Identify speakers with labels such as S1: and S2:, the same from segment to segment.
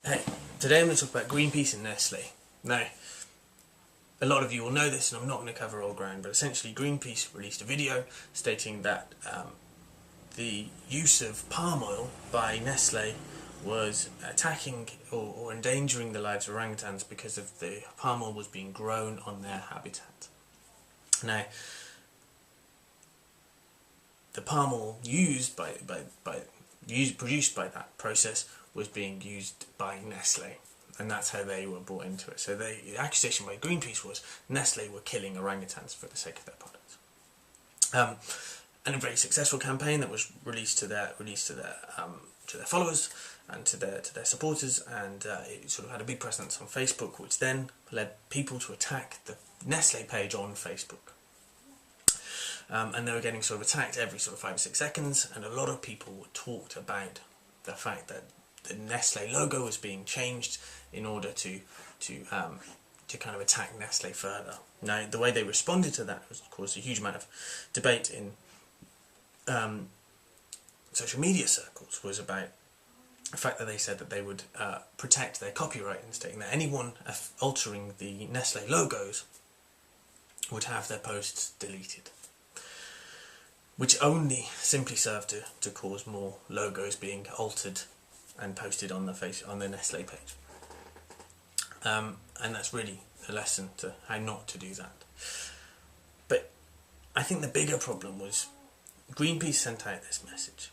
S1: Hey, today I'm going to talk about GreenPeace and Nestle. Now, a lot of you will know this and I'm not going to cover all ground, but essentially GreenPeace released a video stating that the use of palm oil by Nestle was attacking or endangering the lives of orangutans because of the palm oil was being grown on their habitat. Now, the palm oil used produced by that process was being used by Nestle, and that's how they were brought into it. So the accusation by GreenPeace was Nestle were killing orangutans for the sake of their products. And a very successful campaign that was released to their followers and to their supporters, and it sort of had a big presence on Facebook, which then led people to attack the Nestle page on Facebook. And they were getting sort of attacked every sort of 5 or 6 seconds, and a lot of people talked about the fact that the Nestle logo was being changed in order to kind of attack Nestle further. Now, the way they responded to that was caused a huge amount of debate in social media circles, was about the fact that they said that they would protect their copyright in stating that anyone altering the Nestle logos would have their posts deleted, which only simply served to cause more logos being altered and posted on the Nestle page. And that's really a lesson to how not to do that. But I think the bigger problem was GreenPeace sent out this message,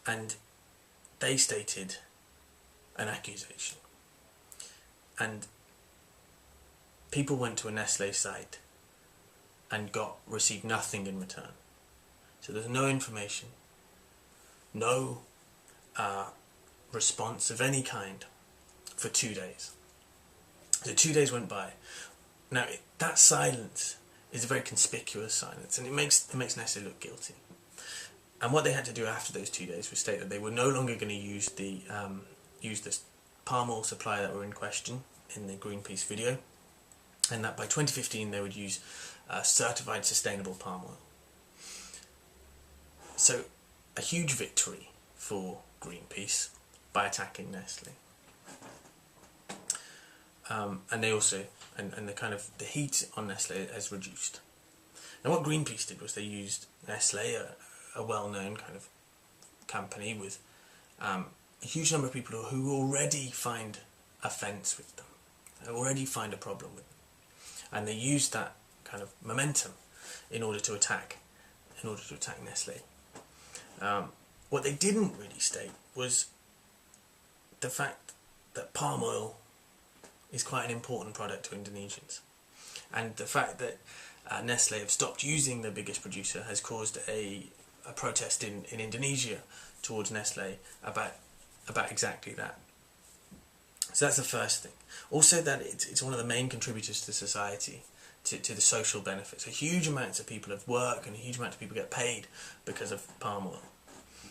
S1: and they stated an accusation, and people went to a Nestle site and received nothing in return. So there's no information, no response of any kind for 2 days. So 2 days went by. Now that silence is a very conspicuous silence, and it makes Nestle look guilty. And what they had to do after those 2 days was state that they were no longer going to use the palm oil supply that were in question in the GreenPeace video, and that by 2015 they would use certified sustainable palm oil. So a huge victory for GreenPeace by attacking Nestle. And they also, and the heat on Nestle has reduced. Now what GreenPeace did was they used Nestle, a well-known kind of company with a huge number of people who already find offence with them, already find a problem with them, and they used that kind of momentum in order to attack Nestle. What they didn't really state was the fact that palm oil is quite an important product to Indonesians, and the fact that Nestle have stopped using their biggest producer has caused a protest in Indonesia towards Nestle about exactly that. So that's the first thing. Also, that it's one of the main contributors to society, to the social benefits. So huge amounts of people have work, and a huge amount of people get paid because of palm oil.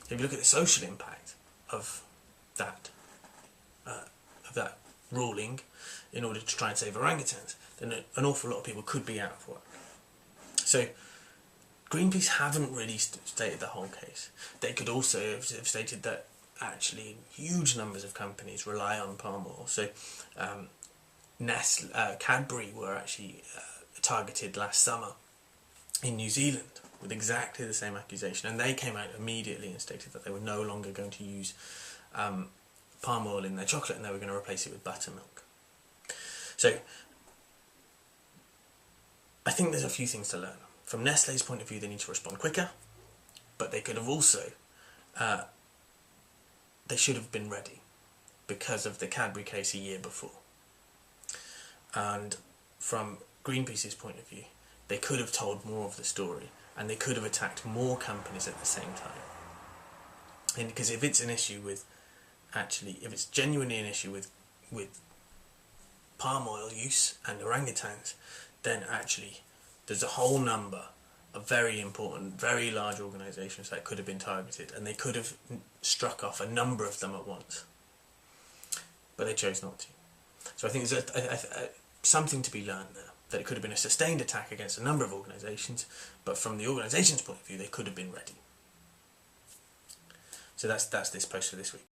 S1: If you look at the social impact of that ruling, in order to try and save orangutans, then an awful lot of people could be out of work. So GreenPeace haven't really stated the whole case. They could also have stated that actually huge numbers of companies rely on palm oil. So Nestle, Cadbury were actually targeted last summer in New Zealand with exactly the same accusation, and they came out immediately and stated that they were no longer going to use palm oil in their chocolate, and they were going to replace it with buttermilk. So I think there's a few things to learn. From Nestle's point of view, they need to respond quicker, but they could have also they should have been ready because of the Cadbury case a year before. And from GreenPeace's point of view, they could have told more of the story, and they could have attacked more companies at the same time. And because if it's an issue with, if it's genuinely an issue with palm oil use and orangutans, then actually there's a whole number of very important, very large organisations that could have been targeted, and they could have struck off a number of them at once. But they chose not to. So I think there's something to be learned there, that it could have been a sustained attack against a number of organisations, but from the organisation's point of view, they could have been ready. So that's this post for this week.